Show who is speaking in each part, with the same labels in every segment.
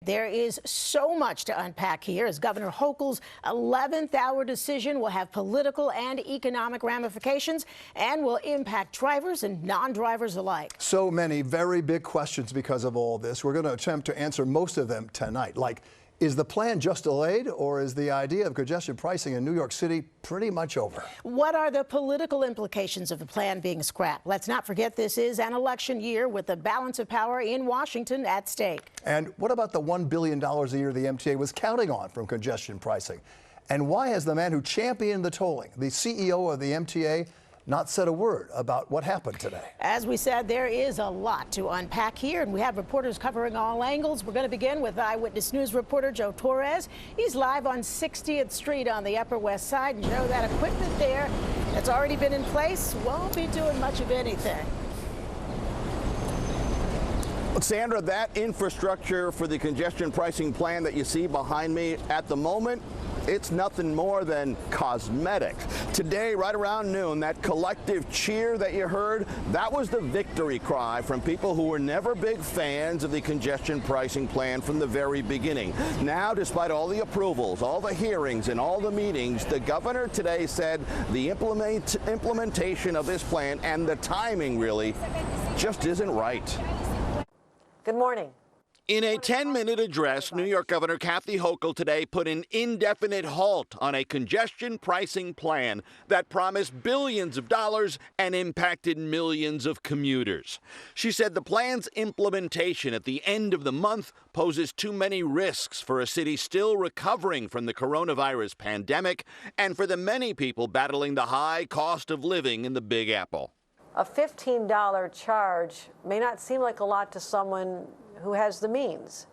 Speaker 1: There is so much to unpack here, as Governor Hochul's 11th hour decision will have political and economic ramifications and will impact drivers and non-drivers alike.
Speaker 2: So many very big questions because of all this. We're going to attempt to answer most of them tonight. Like, is the plan just delayed, or is the idea of congestion pricing in New York City pretty much over?
Speaker 1: What are the political implications of the plan being scrapped? Let's not forget this is an election year with the balance of power in Washington at stake.
Speaker 2: And what about the $1 billion a year the MTA was counting on from congestion pricing? And why has the man who championed the tolling, the CEO of the MTA, not said a word about what happened today? As
Speaker 1: we said, there is a lot to unpack here, and we have reporters covering all angles. We're going to begin with Eyewitness News reporter Joe Torres. He's live on 60th Street on the Upper West Side. And Joe, that equipment there that's already been in place won't be doing much of anything.
Speaker 3: Sandra, that infrastructure for the congestion pricing plan that you see behind me at the moment, it's nothing more than cosmetic. Today, right around noon, that collective cheer that you heard, that was the victory cry from people who were never big fans of the congestion pricing plan from the very beginning. Now, despite all the approvals, all the hearings, and all the meetings, the governor today said the implementation of this plan and the timing really just isn't right.
Speaker 4: Good morning.
Speaker 3: In a 10-minute address, New York Governor Kathy Hochul today put an indefinite halt on a congestion pricing plan that promised billions of dollars and impacted millions of commuters. She said the plan's implementation at the end of the month poses too many risks for a city still recovering from the coronavirus pandemic and for the many people battling the high cost of living in the Big Apple.
Speaker 4: A $15 charge may not seem like a lot to someone who has the means,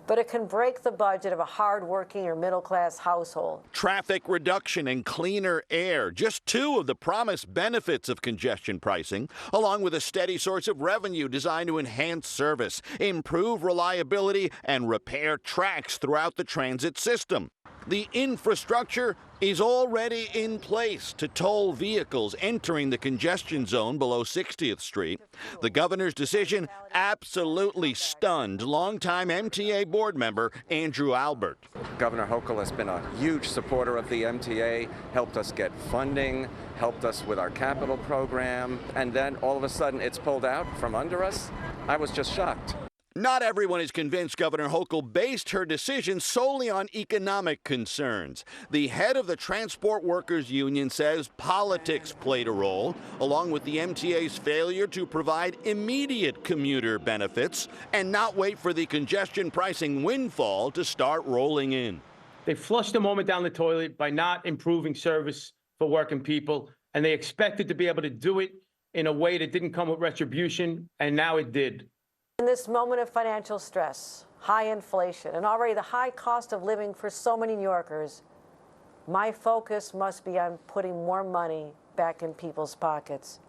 Speaker 4: but it can break the budget of a hard-working or middle-class household.
Speaker 3: Traffic reduction and cleaner air, just two of the promised benefits of congestion pricing, along with a steady source of revenue designed to enhance service, improve reliability, and repair tracks throughout the transit system. The infrastructure is already in place to toll vehicles entering the congestion zone below 60th Street. The governor's decision absolutely stunned longtime MTA board member Andrew Albert.
Speaker 5: Governor Hochul has been a huge supporter of the MTA, helped us get funding, helped us with our capital program, and then all of a sudden it's pulled out from under us. I was just shocked.
Speaker 3: Not everyone is convinced Governor Hochul based her decision solely on economic concerns. The head of the Transport Workers Union says politics played a role, along with the MTA's failure to provide immediate commuter benefits and not wait for the congestion pricing windfall to start rolling in.
Speaker 6: They flushed the moment down the toilet by not improving service for working people, and they expected to be able to do it in a way that didn't come with retribution, and now it did.
Speaker 4: In this moment of financial stress, high inflation, and already the high cost of living for so many New Yorkers, my focus must be on putting more money back in people's pockets.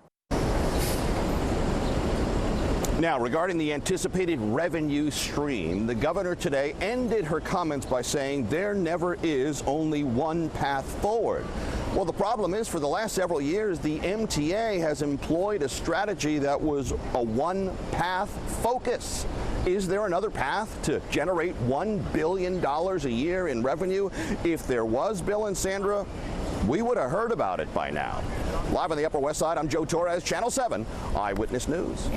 Speaker 3: Now, regarding the anticipated revenue stream, the governor today ended her comments by saying there never is only one path forward. Well, the problem is, for the last several years, the MTA has employed a strategy that was a one-path focus. Is there another path to generate $1 billion a year in revenue? If there was, Bill and Sandra, we would have heard about it by now. Live on the Upper West Side, I'm Joe Torres, Channel 7 Eyewitness News.